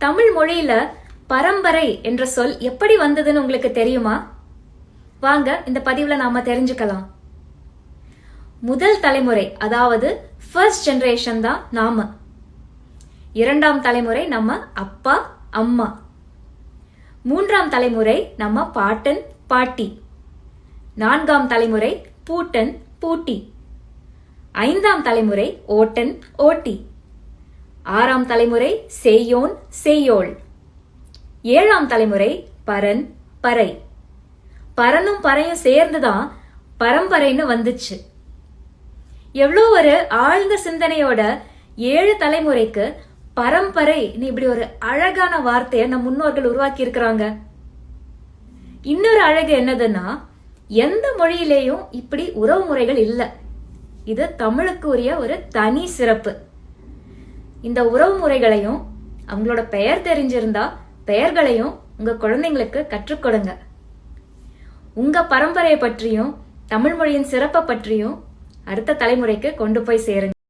தமிழ் மொழியில பரம்பரை என்ற சொல் எப்படி வந்ததுன்னு உங்களுக்கு தெரியுமா? வாங்க இந்த பதிவுல நாம தெரிஞ்சுக்கலாம். முதல் தலைமுறை, அதாவது ஃபர்ஸ்ட் ஜெனரேஷன் தான் நாம. இரண்டாம் தலைமுறை நம்ம அப்பா அம்மா. மூன்றாம் தலைமுறை நம்ம பாட்டன் பாட்டி. நான்காம் தலைமுறை பூட்டன் பூட்டி. ஐந்தாம் தலைமுறை ஓட்டன் ஓட்டி. ஆறாம் தலைமுறை சேயோன் சேயோள். ஏழாம் தலைமுறை பரன் பறை. பரனும் பறையும் சேர்ந்துதான் பரம்பரைன்னு வந்துச்சு. எவ்வளோ ஒரு ஆழ்ந்த சிந்தனையோட 7 தலைமுறைக்கு பரம்பரை இப்படி ஒரு அழகான வார்த்தையை நம் முன்னோர்கள் உருவாக்கி இருக்கிறாங்க. இன்னொரு அழகு என்னதுன்னா, எந்த மொழியிலேயும் இப்படி உறவு முறைகள் இல்லை. இது தமிழுக்கு உரிய ஒரு தனி சிறப்பு. இந்த உறவு முறைகளையும் அவங்களோட பெயர் தெரிஞ்சிருந்தா பெயர்களையும் உங்க குழந்தைங்களுக்கு கற்றுக் கொடுங்க. உங்க பரம்பரையை பற்றியும் தமிழ் மொழியின் சிறப்பை பற்றியும் அடுத்த தலைமுறைக்கு கொண்டு போய் சேருங்க.